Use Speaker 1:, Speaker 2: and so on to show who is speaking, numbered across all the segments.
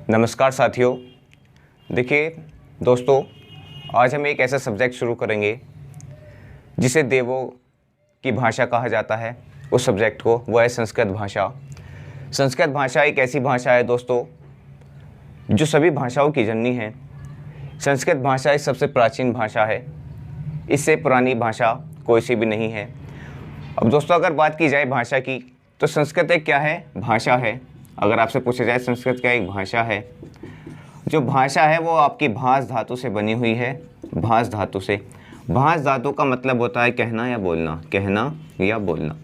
Speaker 1: नमस्कार साथियों। देखिए दोस्तों, आज हम एक ऐसा सब्जेक्ट शुरू करेंगे जिसे देवों की भाषा कहा जाता है। उस सब्जेक्ट को वो है संस्कृत भाषा। संस्कृत भाषा एक ऐसी भाषा है दोस्तों जो सभी भाषाओं की जननी है। संस्कृत भाषा एक सबसे प्राचीन भाषा है। इससे पुरानी भाषा कोई सी भी नहीं है। अब दोस्तों, अगर बात की जाए भाषा की, तो संस्कृत एक क्या है? भाषा है। अगर आपसे पूछा जाए संस्कृत क्या एक भाषा है, जो भाषा है वो आपकी भाष धातु से बनी हुई है। भाष धातु से। भाष धातु का मतलब होता है कहना या बोलना, कहना या बोलना।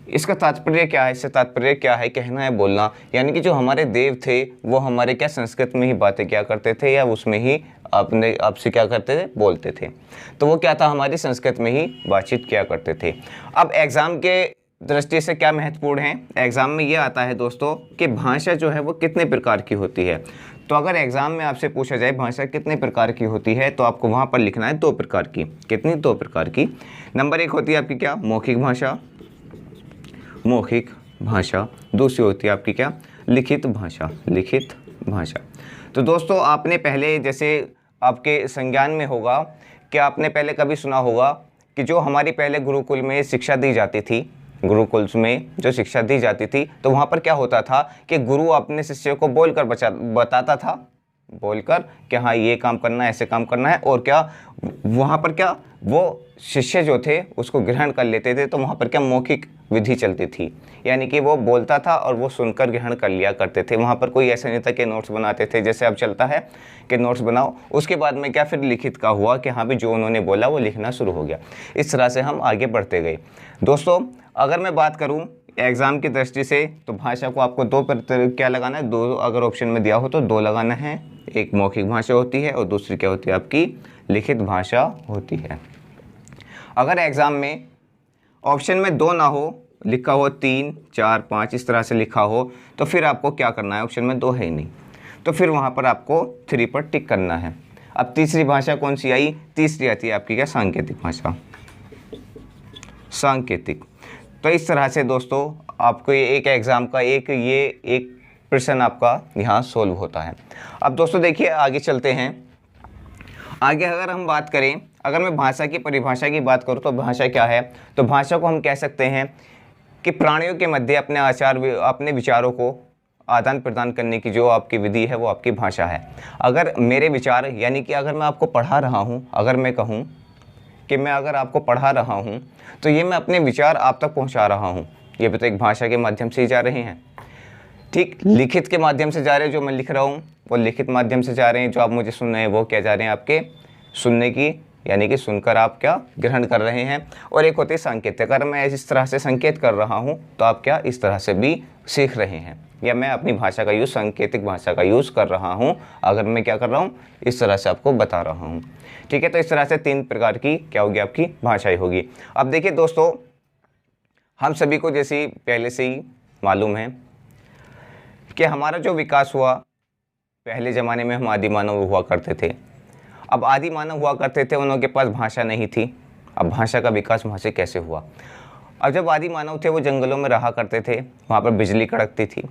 Speaker 1: इसका तात्पर्य क्या है? इससे तात्पर्य क्या है? कहना या बोलना। यानी कि जो हमारे देव थे वो हमारे क्या संस्कृत में ही बातें क्या करते थे या उसमें ही अपने आपसे क्या करते थे? बोलते थे। तो वो क्या था? हमारी संस्कृत में ही बातचीत किया करते थे। अब एग्ज़ाम के दृष्टि से क्या महत्वपूर्ण है? एग्ज़ाम में ये आता है दोस्तों कि भाषा जो है वो कितने प्रकार की होती है। तो अगर एग्ज़ाम में आपसे पूछा जाए भाषा कितने प्रकार की होती है, तो आपको वहाँ पर लिखना है 2 प्रकार की। कितनी? 2 प्रकार की। नंबर 1 होती है आपकी क्या? मौखिक भाषा। मौखिक भाषा। दूसरी होती है आपकी क्या? लिखित भाषा। लिखित भाषा। तो दोस्तों, आपने पहले जैसे आपके संज्ञान में होगा कि आपने पहले कभी सुना होगा कि जो हमारी पहले गुरुकुल में शिक्षा दी जाती थी, गुरुकुल में जो शिक्षा दी जाती थी, तो वहाँ पर क्या होता था कि गुरु अपने शिष्य को बोलकर बताता था, बोलकर कि हाँ ये काम करना है, ऐसे काम करना है। और क्या वहाँ पर क्या वो शिष्य जो थे उसको ग्रहण कर लेते थे। तो वहाँ पर क्या मौखिक विधि चलती थी, यानी कि वो बोलता था और वो सुनकर ग्रहण कर लिया करते थे। वहाँ पर कोई ऐसा नहीं था कि नोट्स बनाते थे, जैसे अब चलता है कि नोट्स बनाओ। उसके बाद में क्या फिर लिखित का हुआ कि हाँ भी जो उन्होंने बोला वो लिखना शुरू हो गया। इस तरह से हम आगे बढ़ते गए। दोस्तों, अगर मैं बात करूं एग्ज़ाम की दृष्टि से, तो भाषा को आपको 2 पर क्या लगाना है? 2 अगर ऑप्शन में दिया हो तो 2 लगाना है। एक मौखिक भाषा होती है और दूसरी क्या होती है? आपकी लिखित भाषा होती है। अगर एग्ज़ाम में ऑप्शन में 2 ना हो, लिखा हो 3, 4, 5 इस तरह से लिखा हो, तो फिर आपको क्या करना है? ऑप्शन में 2 है ही नहीं, तो फिर वहाँ पर आपको 3 पर टिक करना है। अब तीसरी भाषा कौन सी आई? तीसरी आती है आपकी क्या? सांकेतिक भाषा। सांकेतिक। तो इस तरह से दोस्तों आपको ये एक एग्ज़ाम का एक प्रश्न आपका यहाँ सोल्व होता है। अब दोस्तों देखिए आगे चलते हैं। आगे अगर हम बात करें, अगर मैं भाषा की परिभाषा की बात करूँ तो भाषा क्या है? तो भाषा को हम कह सकते हैं कि प्राणियों के मध्य अपने विचारों को आदान प्रदान करने की जो आपकी विधि है वो आपकी भाषा है। अगर मेरे विचार, यानी कि अगर मैं आपको पढ़ा रहा हूँ, अगर मैं कहूँ कि मैं अगर आपको पढ़ा रहा हूँ, तो ये मैं अपने विचार आप तक पहुँचा रहा हूँ। ये भी तो एक भाषा के माध्यम से ही जा रहे हैं। ठीक, लिखित के माध्यम से जा रहे हैं, जो मैं लिख रहा हूँ वो लिखित माध्यम से जा रहे हैं। जो आप मुझे सुन रहे हैं वो क्या जा रहे हैं? आपके सुनने की, यानी कि सुनकर आप क्या ग्रहण कर रहे हैं। और एक होती है संकेत। अगर मैं इस तरह से संकेत कर रहा हूँ तो आप क्या इस तरह से भी सीख रहे हैं, या मैं अपनी भाषा का यूज़, सांकेतिक भाषा का यूज़ कर रहा हूँ। अगर मैं क्या कर रहा हूँ? इस तरह से आपको बता रहा हूँ। ठीक है, तो इस तरह से 3 प्रकार की क्या होगी? आपकी भाषाएं होगी। अब देखिए दोस्तों, हम सभी को जैसे पहले से ही मालूम है कि हमारा जो विकास हुआ, पहले ज़माने में हम आदि मानव हुआ करते थे। अब आदि मानव हुआ करते थे, उनके पास भाषा नहीं थी। अब भाषा का विकास वहाँ से कैसे हुआ? अब जब आदि मानव थे वो जंगलों में रहा करते थे, वहाँ पर बिजली कड़कती थी,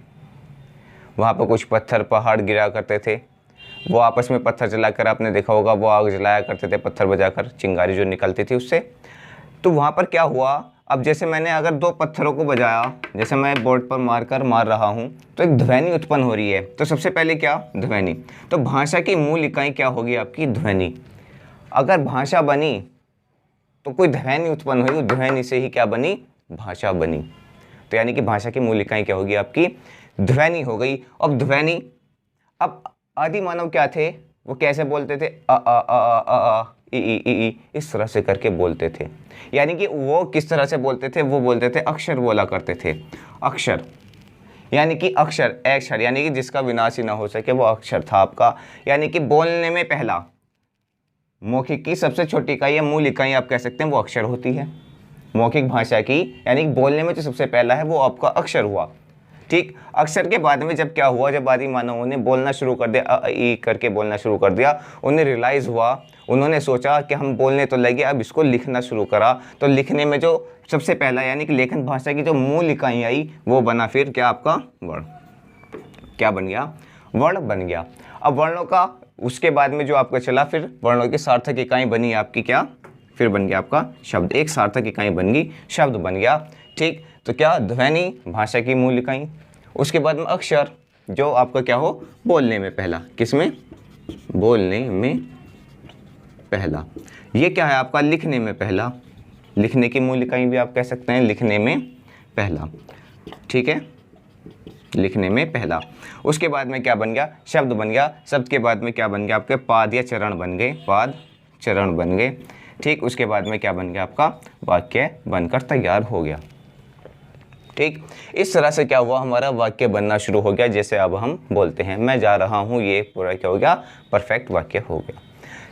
Speaker 1: वहाँ पर कुछ पत्थर पहाड़ गिरा करते थे। वो आपस में पत्थर जलाकर, आपने देखा होगा, वो आग जलाया करते थे पत्थर बजाकर, चिंगारी जो निकलती थी उससे। तो वहाँ पर क्या हुआ? अब जैसे मैंने अगर 2 पत्थरों को बजाया, जैसे मैं बोर्ड पर मार रहा हूँ, तो एक ध्वनि उत्पन्न हो रही है। तो सबसे पहले क्या? ध्वनि। तो भाषा की मूल इकाई क्या होगी? आपकी ध्वनि। अगर भाषा बनी तो कोई ध्वनि उत्पन्न हुई, ध्वनि से ही क्या बनी? भाषा बनी। तो यानी कि भाषा की मूल इकाई क्या होगी? आपकी ध्वनि हो गई। अब ध्वनि, अब आदि मानव क्या थे? वो कैसे बोलते थे? अ आ आ आ आ ई इस तरह से करके बोलते थे। यानी कि वो किस तरह से बोलते थे? वो बोलते थे, अक्षर बोला करते थे। अक्षर, यानी कि अक्षर यानी कि जिसका विनाश ही ना हो सके, वो अक्षर था आपका। यानी कि बोलने में पहला, मौखिक की सबसे छोटी इकाई या मूल इकाई आप कह सकते हैं वो अक्षर होती है मौखिक भाषा की। यानी कि बोलने में जो सबसे पहला है वो आपका अक्षर हुआ। ठीक, अक्षर के बाद में जब क्या हुआ? जब आदि मानवों ने बोलना शुरू कर दिया, अ ई करके बोलना शुरू कर दिया, उन्हें रियलाइज़ हुआ, उन्होंने सोचा कि हम बोलने तो लगे, अब इसको लिखना शुरू करा। तो लिखने में जो सबसे पहला, यानी कि लेखन भाषा की जो मूल इकाई आई, वो बना फिर क्या? आपका वर्ण। क्या बन गया, वर्ण बन गया। अब वर्णों का उसके बाद में जो आपका चला, फिर वर्णों की सार्थक इकाई बनी आपकी क्या, फिर बन गया आपका शब्द, एक सार्थक इकाई बन गई, शब्द बन गया। ठीक, तो क्या ध्वनि भाषा की मूल इकाई, उसके बाद में अक्षर जो आपका क्या हो, बोलने में पहला, किसमें, बोलने में पहला। ये क्या है आपका, लिखने में पहला, लिखने की मूल इकाई भी आप कह सकते हैं, लिखने में पहला। ठीक है, लिखने में पहला। उसके बाद में क्या बन गया, शब्द बन गया। शब्द के बाद में क्या बन गया आपके, पाद या चरण बन गए, पाद चरण बन गए। ठीक, उसके बाद में क्या बन गया आपका, वाक्य बनकर तैयार हो गया। ठीक, इस तरह से क्या हुआ, हमारा वाक्य बनना शुरू हो गया। जैसे अब हम बोलते हैं मैं जा रहा हूँ, ये पूरा क्या हो गया, परफेक्ट वाक्य हो गया।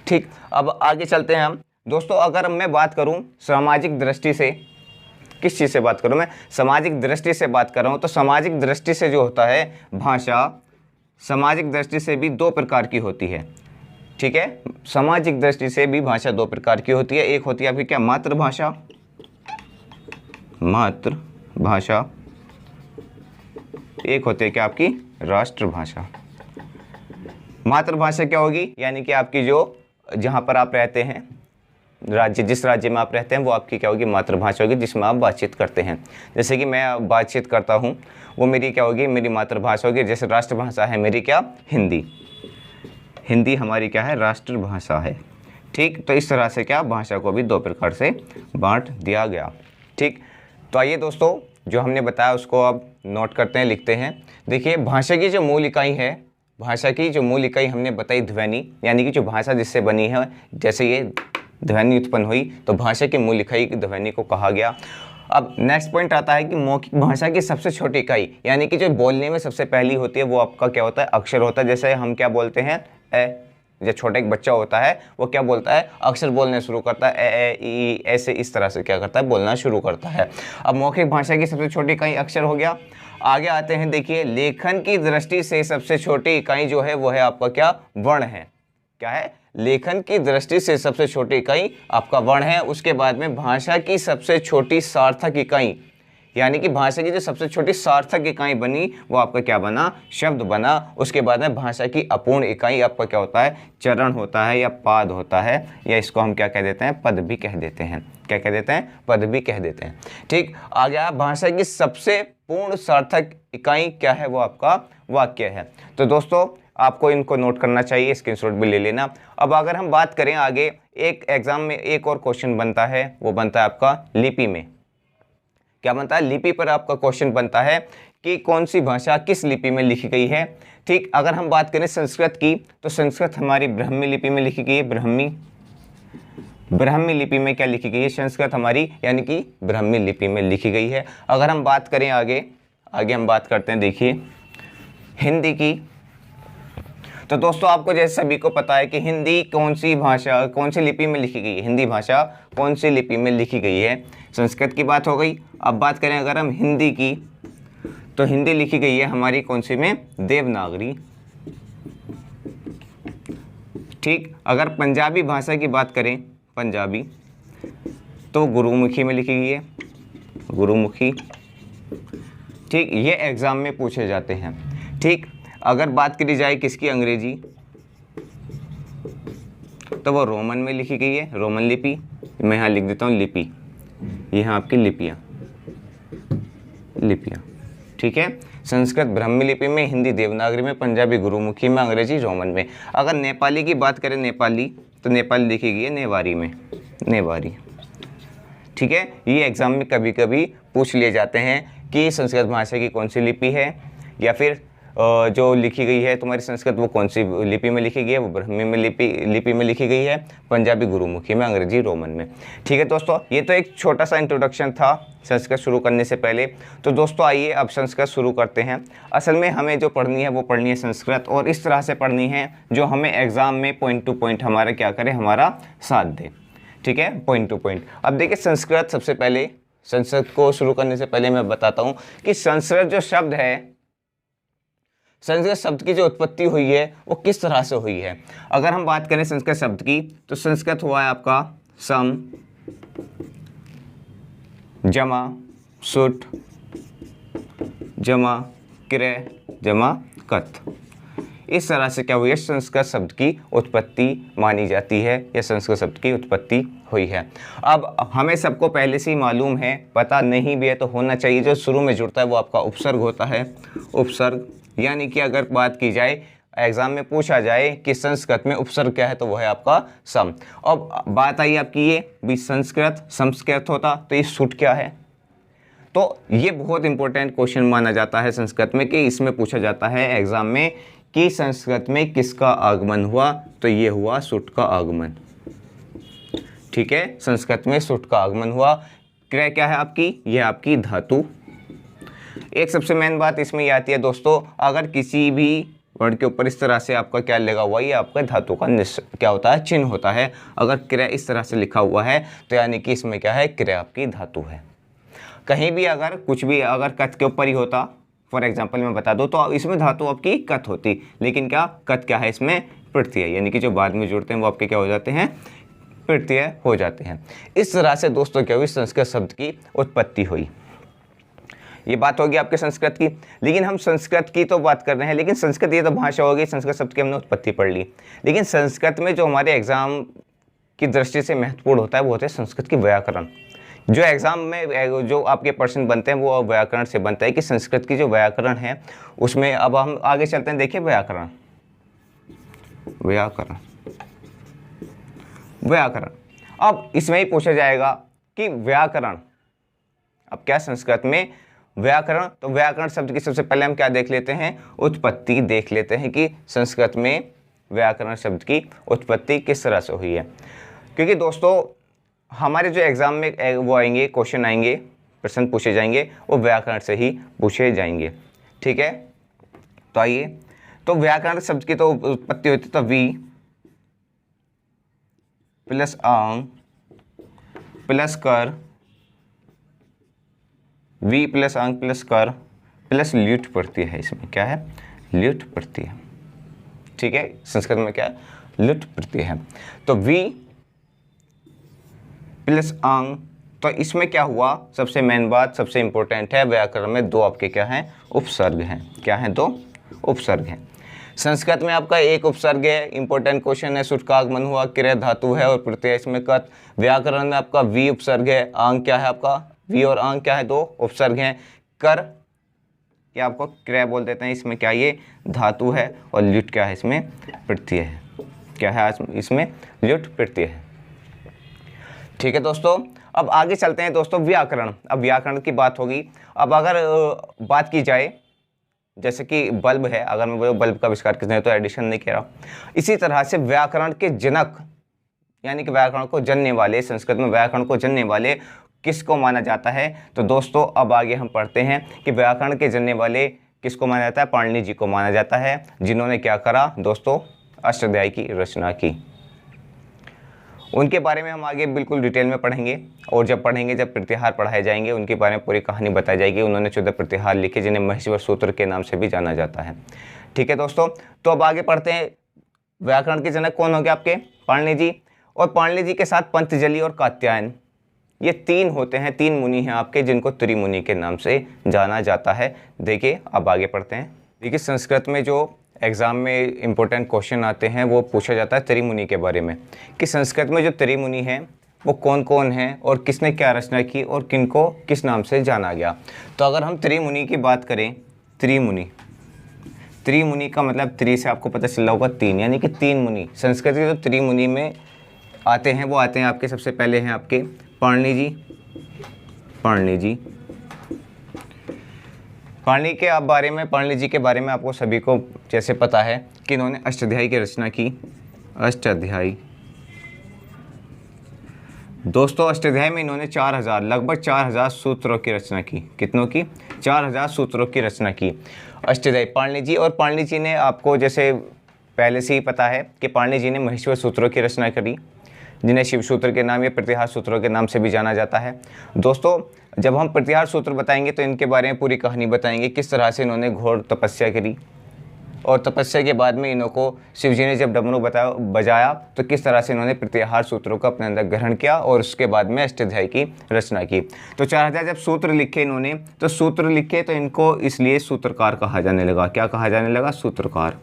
Speaker 1: ठीक, अब आगे चलते हैं हम दोस्तों। अगर मैं बात करूँ सामाजिक दृष्टि से, किस चीज़ से बात करूँ मैं, सामाजिक दृष्टि से बात कर रहा हूँ, तो सामाजिक दृष्टि से जो होता है भाषा, सामाजिक दृष्टि से भी दो प्रकार की होती है। ठीक है, सामाजिक दृष्टि से भी भाषा दो प्रकार की होती है। एक होती है आपकी क्या, मातृभाषा, मातृभाषा, एक होती है क्या आपकी राष्ट्रभाषा। मातृभाषा क्या होगी, यानी कि आपकी जो, जहाँ पर आप रहते हैं, राज्य, जिस राज्य में आप रहते हैं वो आपकी क्या होगी, मातृभाषा होगी, जिसमें आप बातचीत करते हैं। जैसे कि मैं बातचीत करता हूँ, वो मेरी क्या होगी, मेरी मातृभाषा होगी। जैसे राष्ट्रभाषा है मेरी क्या, हिंदी, हिंदी हमारी क्या है, राष्ट्रभाषा है। ठीक, तो इस तरह से क्या, भाषा को भी दो प्रकार से बांट दिया गया। ठीक, तो आइए दोस्तों, जो हमने बताया उसको अब नोट करते हैं, लिखते हैं। देखिए, भाषा की जो मूल इकाई है, भाषा की जो मूल इकाई हमने बताई ध्वनि, यानी कि जो भाषा जिससे बनी है, जैसे ये ध्वनि उत्पन्न हुई तो भाषा की मूल इकाई ध्वनि को कहा गया। अब नेक्स्ट पॉइंट आता है कि मौखिक भाषा की सबसे छोटी इकाई, यानी कि जो बोलने में सबसे पहली होती है वो आपका क्या होता है, अक्षर होता है। जैसे हम क्या बोलते हैं, ए, जो छोटा एक बच्चा होता है वो क्या बोलता है, अक्षर बोलने शुरू करता है, ए ई, ऐसे इस तरह से क्या करता है, बोलना शुरू करता है। अब मौखिक भाषा की सबसे छोटी इकाई अक्षर हो गया। आगे आते हैं, देखिए, लेखन की दृष्टि से सबसे छोटी इकाई जो है वो है आपका क्या, वर्ण है। क्या है, लेखन की दृष्टि से सबसे छोटी इकाई आपका वर्ण है। उसके बाद में भाषा की सबसे छोटी सार्थक इकाई, यानी कि भाषा की जो सबसे छोटी सार्थक इकाई बनी वो आपका क्या बना, शब्द बना। उसके बाद में भाषा की अपूर्ण इकाई आपका क्या होता है, चरण होता है या पाद होता है, या इसको हम क्या कह देते हैं, पद भी कह देते हैं। क्या कह देते हैं, पद भी कह देते हैं। ठीक, आ गया भाषा की सबसे पूर्ण सार्थक इकाई क्या है, वो आपका वाक्य है। तो दोस्तों आपको इनको नोट करना चाहिए, स्क्रीनशॉट भी ले लेना। अब अगर हम बात करें आगे, एक एग्जाम में एक और क्वेश्चन बनता है, वो बनता है आपका लिपि में। क्या बनता है, लिपि पर आपका क्वेश्चन बनता है कि कौन सी भाषा किस लिपि में लिखी गई है। ठीक, अगर हम बात करें संस्कृत की, तो संस्कृत हमारी ब्राह्मी लिपि में लिखी गई है। ब्राह्मी लिपि में क्या लिखी गई है, संस्कृत हमारी, यानी कि ब्राह्मी लिपि में लिखी गई है। अगर हम बात करें आगे हम बात करते हैं, देखिए, हिंदी की। तो दोस्तों आपको जैसे सभी को पता है कि हिंदी कौन सी भाषा, कौन सी लिपि में लिखी गई है, हिंदी भाषा कौन सी लिपि में लिखी गई है। संस्कृत की बात हो गई। अब बात करें अगर हम हिंदी की, तो हिंदी लिखी गई है हमारी कौन सी में, देवनागरी। ठीक, अगर पंजाबी भाषा की बात करें, पंजाबी, तो गुरुमुखी में लिखी गई है, गुरुमुखी। ठीक, ये एग्जाम में पूछे जाते हैं। ठीक, अगर बात करी जाए किसकी, अंग्रेजी, तो वो रोमन में लिखी गई है, रोमन लिपि। मैं यहाँ लिख देता हूँ लिपि, यहाँ आपकी लिपियाँ। ठीक है, संस्कृत ब्राह्मी लिपि में, हिंदी देवनागरी में, पंजाबी गुरुमुखी में, अंग्रेजी रोमन में। अगर नेपाली की बात करें, नेपाली, तो नेपाली लिखी गई है नेवारी में, नेवारी। ठीक है, ये एग्जाम में कभी कभी पूछ लिए जाते हैं कि संस्कृत भाषा की कौन सी लिपि है, या फिर जो लिखी गई है तुम्हारी संस्कृत वो कौन सी लिपि में लिखी गई है, वो ब्राह्मी में लिपि में लिखी गई है, पंजाबी गुरुमुखी में, अंग्रेजी रोमन में। ठीक है दोस्तों, ये तो एक छोटा सा इंट्रोडक्शन था संस्कृत शुरू करने से पहले। तो दोस्तों आइए अब संस्कृत शुरू करते हैं। असल में हमें जो पढ़नी है वो पढ़नी है संस्कृत, और इस तरह से पढ़नी है जो हमें एग्ज़ाम में पॉइंट टू पॉइंट हमारा क्या करे, हमारा साथ दे। ठीक है, पॉइंट टू पॉइंट। अब देखिए, संस्कृत सबसे पहले, संस्कृत को शुरू करने से पहले मैं बताता हूँ कि संस्कृत जो शब्द है, संस्कृत शब्द की जो उत्पत्ति हुई है वो किस तरह से हुई है। अगर हम बात करें संस्कृत शब्द की, तो संस्कृत हुआ है आपका सम, जमा, सुट, जमा, क्रय जमा कत। इस तरह से क्या हुई है, संस्कृत शब्द की उत्पत्ति मानी जाती है, या संस्कृत शब्द की उत्पत्ति हुई है। अब हमें सबको पहले से ही मालूम है, पता नहीं भी है तो होना चाहिए, जो शुरू में जुड़ता है वो आपका उपसर्ग होता है। उपसर्ग यानी कि अगर बात की जाए, एग्जाम में पूछा जाए कि संस्कृत में उपसर्ग क्या है, तो वो है आपका सम। अब बात आई आपकी ये भी संस्कृत संस्कृत होता, तो ये सुट क्या है। तो ये बहुत इंपॉर्टेंट क्वेश्चन माना जाता है संस्कृत में, कि इसमें पूछा जाता है एग्जाम में कि संस्कृत में किसका आगमन हुआ, तो ये हुआ सुट का आगमन। ठीक है, संस्कृत में सुट का आगमन हुआ। क्रिया क्या है आपकी, ये आपकी धातु। एक सबसे मेन बात इसमें ये आती है दोस्तों, अगर किसी भी वर्ड के ऊपर इस तरह से आपका क्या लगा हुआ है, ये आपका धातु का क्या होता है, चिन्ह होता है। अगर क्रिया इस तरह से लिखा हुआ है तो यानी कि इसमें क्या है, क्रिया आपकी धातु है। कहीं भी अगर कुछ भी अगर कत के ऊपर ही होता, फॉर एग्जाम्पल मैं बता दूं, तो इसमें धातु आपकी कत होती, लेकिन क्या कत क्या है, इसमें प्रत्यय, यानी कि जो बाद में जुड़ते हैं वो आपके क्या हो जाते हैं, प्रत्यय हो जाते हैं। इस तरह से दोस्तों क्या हुई, संस्कृत शब्द की उत्पत्ति हुई। ये बात होगी आपके संस्कृत की। लेकिन हम संस्कृत की तो बात कर रहे हैं, लेकिन संस्कृत ये तो भाषा होगी, संस्कृत शब्द की हमने उत्पत्ति पढ़ ली। लेकिन संस्कृत में जो हमारे एग्जाम की दृष्टि से महत्वपूर्ण होता है वो होता है संस्कृत की व्याकरण। जो एग्जाम में जो आपके प्रश्न बनते हैं वो व्याकरण से बनता है, कि संस्कृत की जो व्याकरण है उसमें। अब हम आगे चलते हैं, देखिए व्याकरण व्याकरण व्याकरण। अब इसमें ही पूछा जाएगा कि व्याकरण, अब क्या संस्कृत में व्याकरण, तो व्याकरण शब्द की सबसे पहले हम क्या देख लेते हैं, उत्पत्ति देख लेते हैं कि संस्कृत में व्याकरण शब्द की उत्पत्ति किस तरह से हुई है। क्योंकि दोस्तों हमारे जो एग्जाम में वो आएंगे, क्वेश्चन आएंगे, प्रश्न पूछे जाएंगे, वो व्याकरण से ही पूछे जाएंगे। ठीक है, तो आइए, तो व्याकरण शब्द की तो उत्पत्ति होती, तो वी प्लस आंग प्लस कर, वी प्लस आंग प्लस कर प्लस ल्युट प्रत्यय है, इसमें क्या है, ल्युट प्रत्यय। ठीक है, संस्कृत में क्या है, ल्युट प्रत्यय है। तो वी प्लस आंग, तो इसमें क्या हुआ, सबसे मेन बात, सबसे इंपॉर्टेंट है, व्याकरण में दो आपके क्या हैं, उपसर्ग हैं। क्या हैं, दो उपसर्ग हैं। संस्कृत में आपका एक उपसर्ग है, इंपॉर्टेंट क्वेश्चन है, सुट का आगमन हुआ, क्रिया धातु है और प्रत्यय इसमें कत। व्याकरण में आपका वी उपसर्ग है, आंग क्या है आपका, वी और आंग क्या है, दो उपसर्ग हैं। कर या आपको क्रिया बोल देते हैं, इसमें क्या, ये धातु है, और ल्युट क्या है, इसमें प्रत्यय है। क्या है, इसमें ल्युट प्रत्यय है। ठीक है दोस्तों, अब आगे चलते हैं दोस्तों, व्याकरण। अब व्याकरण की बात होगी। अब अगर बात की जाए, जैसे कि बल्ब है, अगर मैं वो बल्ब का आविष्कार किसने, तो एडिशन नहीं कह रहा, इसी तरह से व्याकरण के जनक, यानी कि व्याकरण को जनने वाले, संस्कृत में व्याकरण को जनने वाले किसको माना जाता है, तो दोस्तों अब आगे हम पढ़ते हैं कि व्याकरण के जनने वाले किसको माना जाता है, पाणिनि जी को माना जाता है, जिन्होंने क्या करा दोस्तों, अष्टाध्यायी की रचना की। उनके बारे में हम आगे बिल्कुल डिटेल में पढ़ेंगे, और जब पढ़ेंगे, जब प्रतिहार पढ़ाए जाएंगे, उनके बारे में पूरी कहानी बताई जाएगी। उन्होंने 14 प्रतिहार लिखे, जिन्हें महेश्वर सूत्र के नाम से भी जाना जाता है। ठीक है दोस्तों, तो अब आगे पढ़ते हैं। व्याकरण के जनक कौन हो गए आपके, पाणिनि जी, और पाणिनि जी के साथ पंतजलि और कात्यायन, ये तीन होते हैं, तीन मुनि हैं आपके, जिनको त्रिमुनि के नाम से जाना जाता है। देखिए अब आगे पढ़ते हैं। देखिए संस्कृत में जो एग्ज़ाम में इंपॉर्टेंट क्वेश्चन आते हैं वो पूछा जाता है त्रिमुनि के बारे में, कि संस्कृत में जो त्रिमुनि हैं वो कौन कौन हैं और किसने क्या रचना की और किनको किस नाम से जाना गया। तो अगर हम त्रिमुनि की बात करें, त्रिमुनि, त्रिमुनि का मतलब त्रि से आपको पता चला होगा तीन, यानी कि तीन मुनि संस्कृत के जो त्रिमुनि में आते हैं वो आते हैं आपके, सबसे पहले हैं आपके पाणिनि जी। पाणिनि जी, पाणिनि के बारे में, पाणिनि जी के बारे में आपको सभी को जैसे पता है कि इन्होंने अष्टाध्यायी की रचना की। अष्टाध्यायी दोस्तों, अष्टाध्यायी में इन्होंने 4000 लगभग 4000 सूत्रों की रचना की। कितनों की, 4000 सूत्रों की रचना की अष्टाध्यायी पाणिनि जी। और पाणिनि जी ने, आपको जैसे पहले से ही पता है कि पाणिनि जी ने महेश्वर सूत्रों की रचना करी, जिन्हें शिव सूत्र के नाम या प्रतिहार सूत्रों के नाम से भी जाना जाता है। दोस्तों जब हम प्रतिहार सूत्र बताएंगे तो इनके बारे में पूरी कहानी बताएंगे, किस तरह से इन्होंने घोर तपस्या करी, और तपस्या के बाद में इन्हों को शिव जी ने जब डमरू बजाया तो किस तरह से इन्होंने प्रत्याहार सूत्रों को अपने अंदर ग्रहण किया और उसके बाद में अष्टाध्यायी की रचना की। तो 4000 जब सूत्र लिखे इन्होंने, तो सूत्र लिखे तो इनको इसलिए सूत्रकार कहा जाने लगा। क्या कहा जाने लगा? सूत्रकार।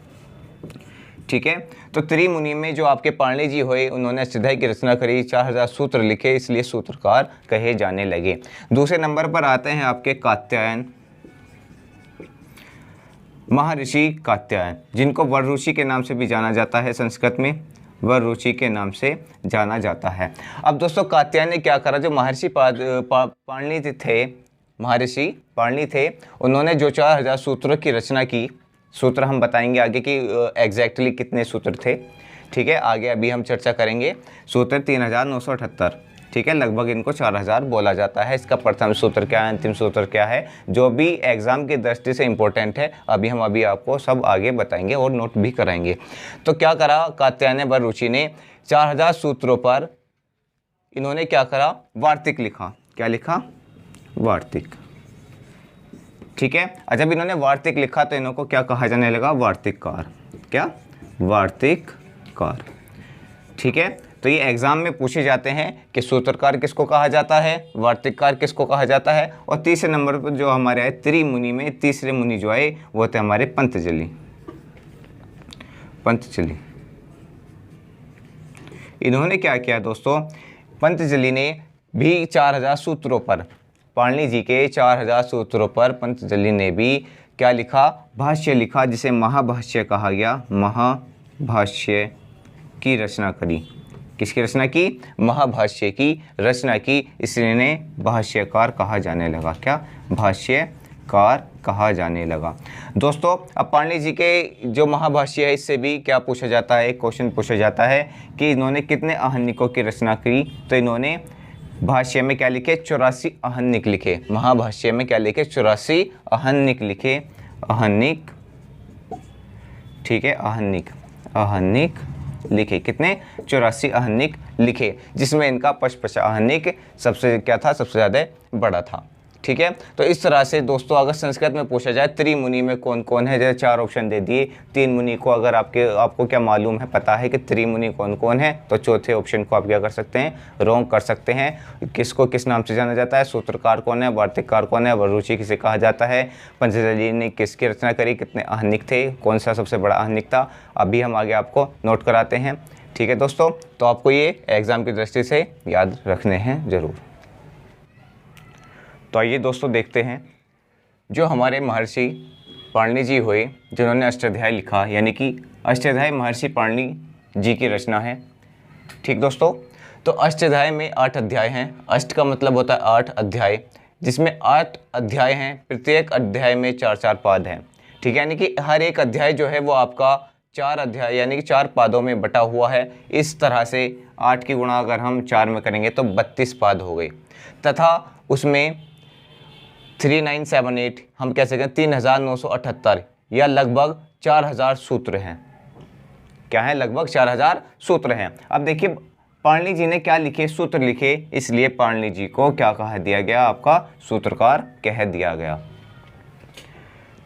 Speaker 1: ठीक है, तो त्रिमुनि में जो आपके पाणिनि जी हुए, उन्होंने अष्टाध्यायी की रचना करी, 4000 सूत्र लिखे, इसलिए सूत्रकार कहे जाने लगे। दूसरे नंबर पर आते हैं आपके कात्यायन, महर्षि कात्यायन, जिनको वररुचि के नाम से भी जाना जाता है, संस्कृत में वररुचि के नाम से जाना जाता है। अब दोस्तों कात्यायन ने क्या करा? जो महर्षि पाणिनि थे, महर्षि पाणिनि थे, उन्होंने जो 4000 सूत्रों की रचना की, सूत्र हम बताएंगे आगे कि एग्जैक्टली कितने सूत्र थे। ठीक है, आगे अभी हम चर्चा करेंगे। सूत्र 3978। ठीक है, लगभग इनको 4000 बोला जाता है। इसका प्रथम सूत्र क्या है, अंतिम सूत्र क्या है, जो भी एग्जाम की दृष्टि से इंपॉर्टेंट है, अभी आपको सब आगे बताएंगे और नोट भी कराएंगे। तो क्या करा कात्यायन वररुचि ने? 4000 सूत्रों पर इन्होंने क्या करा? वार्तिक लिखा। क्या लिखा? वार्तिक। ठीक है, जब इन्होंने वार्तिक लिखा तो इन्हों को क्या कहा जाने लगा? वार्तिककार। क्या? वार्तिककार। ठीक है, तो ये एग्जाम में पूछे जाते हैं कि सूत्रकार किसको कहा जाता है, वार्तिककार किसको कहा जाता है। और तीसरे नंबर पर जो हमारे आए त्रिमुनि में, तीसरे मुनि जो आए वो थे हमारे पंतजलि। पंतजलि इन्होंने क्या किया दोस्तों? पंतजलि ने भी 4000 सूत्रों पर, पाणिनि जी के 4000 सूत्रों पर पंतजलि ने भी क्या लिखा? भाष्य लिखा, जिसे महाभाष्य कहा गया। महाभाष्य की रचना करी। किसकी रचना की? महाभाष्य की रचना की, इसलिए इन्हें भाष्यकार कहा जाने लगा। क्या? भाष्यकार कहा जाने लगा। दोस्तों अब पाणिनि जी के जो महाभाष्य है, इससे भी क्या पूछा जाता है? क्वेश्चन पूछा जाता है कि इन्होंने कितने आहनिकों की रचना की? तो इन्होंने भाष्य में क्या लिखे? 84 आहनिक लिखे। महाभाष्य में क्या लिखे? 84 आहनिक लिखे। आहनिक। ठीक है, आहनिक। आहनिक लिखे। कितने? 84 आहनिक लिखे, जिसमें इनका पचपच आहनिक सबसे क्या था? सबसे ज़्यादा बड़ा था। ठीक है, तो इस तरह से दोस्तों अगर संस्कृत में पूछा जाए त्रिमुनि में कौन कौन है, जैसे 4 ऑप्शन दे दिए। 3 मुनि को अगर आपको क्या मालूम है, पता है कि त्रिमुनि कौन कौन है, तो चौथे ऑप्शन को आप क्या कर सकते हैं? रॉन्ग कर सकते हैं। किसको किस नाम से जाना जाता है? सूत्रकार कौन है, वार्तिककार कौन है, वररुचि किसे कहा जाता है, पंतजलि ने किसकी रचना करी, कितने आहनिक थे, कौन सा सबसे बड़ा आहनिक था, अभी हम आगे आपको नोट कराते हैं। ठीक है दोस्तों, तो आपको ये एग्ज़ाम की दृष्टि से याद रखने हैं ज़रूर। तो आइए दोस्तों देखते हैं, जो हमारे महर्षि पाणिनि जी हुए, जिन्होंने अष्टाध्याय लिखा, यानी कि अष्टाध्याय महर्षि पाणिनि जी की रचना है। ठीक दोस्तों, तो अष्टाध्याय में 8 अध्याय हैं। अष्ट का मतलब होता है 8 अध्याय, जिसमें 8 अध्याय हैं। प्रत्येक अध्याय में 4-4 पाद हैं। ठीक है, यानी कि हर एक अध्याय जो है वो आपका 4 अध्याय यानी कि 4 पादों में बटा हुआ है। इस तरह से 8 की गुणा अगर हम 4 में करेंगे तो 32 पाद हो गए, तथा उसमें 3978 हम कह सकते हैं 3978 या लगभग 4000 सूत्र हैं। क्या है? लगभग 4000 सूत्र हैं। अब देखिए पाणिनि जी ने क्या लिखे? सूत्र लिखे, इसलिए पाणिनि जी को क्या कह दिया गया? आपका सूत्रकार कह दिया गया।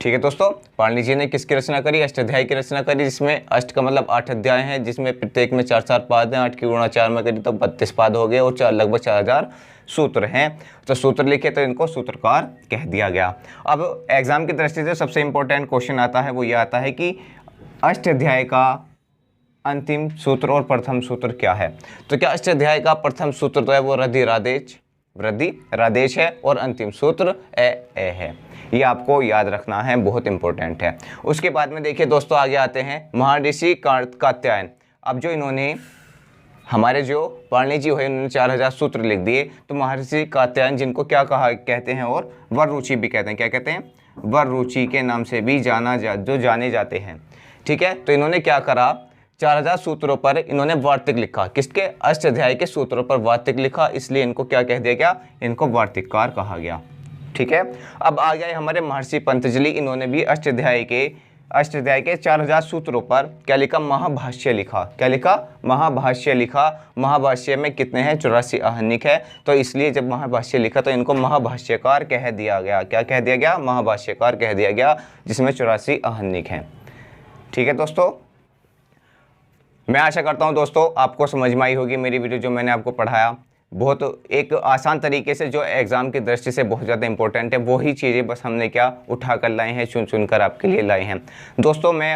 Speaker 1: ठीक है दोस्तों, पाणिनि जी ने किसकी रचना करी? अष्टाध्याय की रचना करी, जिसमें अष्ट का मतलब 8 अध्याय हैं, जिसमें प्रत्येक में 4-4 पाद हैं। 8 की गुणा 4 में करी तो 32 पाद हो गए और लगभग 4000 सूत्र हैं। तो सूत्र लिखे तो इनको सूत्रकार कह दिया गया। अब एग्जाम की दृष्टि से सबसे इंपॉर्टेंट क्वेश्चन आता है, वो ये आता है कि अष्टाध्याय का अंतिम सूत्र और प्रथम सूत्र क्या है? तो क्या अष्टाध्याय का प्रथम सूत्र तो है वो वृद्धि रादेश है, और अंतिम सूत्र ए है। ये आपको याद रखना है, बहुत इंपॉर्टेंट है। उसके बाद में देखिए दोस्तों, आगे आते हैं महर्षि कात्यायन। अब जो इन्होंने हमारे जो पाणिनि जी हुए, उन्होंने 4000 सूत्र लिख दिए। तो महर्षि कात्यायन, जिनको क्या कहते हैं और वररुचि भी कहते हैं। क्या कहते हैं? वररुचि के नाम से भी जाने जाते हैं। ठीक है, तो इन्होंने क्या करा? 4000 सूत्रों पर इन्होंने वार्तिक लिखा। किसके? अष्टाध्याय के सूत्रों पर वार्तिक लिखा, इसलिए इनको क्या कह दिया गया? इनको वार्तिककार कहा गया। ठीक है, अब आ गए हमारे महर्षि पंतजलि। इन्होंने भी अष्टाध्याय के 4000 सूत्रों पर क्या लिखा? महाभाष्य लिखा। क्या लिखा? महाभाष्य लिखा। महाभाष्य में कितने हैं? 84 आहनिक है। तो इसलिए जब महाभाष्य लिखा तो इनको महाभाष्यकार कह दिया गया। क्या कह दिया गया? महाभाष्यकार कह दिया गया, जिसमें 84 आहनिक हैं। ठीक है दोस्तों, मैं आशा करता हूं दोस्तों आपको समझ में आई होगी मेरी वीडियो जो मैंने आपको पढ़ाया। बहुत एक आसान तरीके से जो एग्ज़ाम की दृष्टि से बहुत ज़्यादा इंपॉर्टेंट है, वही चीज़ें बस हमने क्या उठा कर लाए हैं, चुन कर आपके लिए लाए हैं। दोस्तों मैं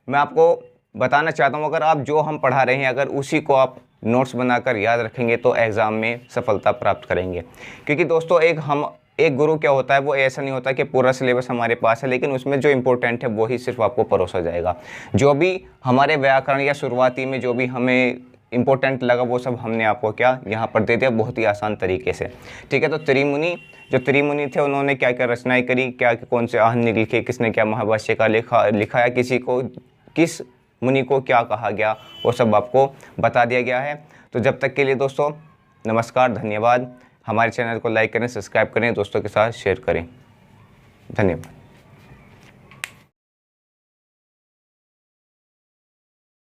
Speaker 1: आपको बताना चाहता हूँ, अगर आप जो हम पढ़ा रहे हैं अगर उसी को आप नोट्स बनाकर याद रखेंगे तो एग्ज़ाम में सफलता प्राप्त करेंगे। क्योंकि दोस्तों एक गुरु क्या होता है, वो ऐसा नहीं होता कि पूरा सिलेबस हमारे पास है, लेकिन उसमें जो इंपॉर्टेंट है वही सिर्फ आपको परोसा जाएगा। जो भी हमारे व्याकरण या शुरुआती में जो भी हमें इंपॉर्टेंट लगा वो सब हमने आपको क्या यहाँ पर दे दिया बहुत ही आसान तरीके से। ठीक है, तो त्रिमुनि थे उन्होंने क्या क्या रचनाएं करी, क्या कौन से आहन लिखे, किसने क्या महाभाष्य का लिखा है, किस मुनि को क्या कहा गया, वो सब आपको बता दिया गया है। तो जब तक के लिए दोस्तों नमस्कार, धन्यवाद। हमारे चैनल को लाइक करें, सब्सक्राइब करें, दोस्तों के साथ शेयर करें। धन्यवाद।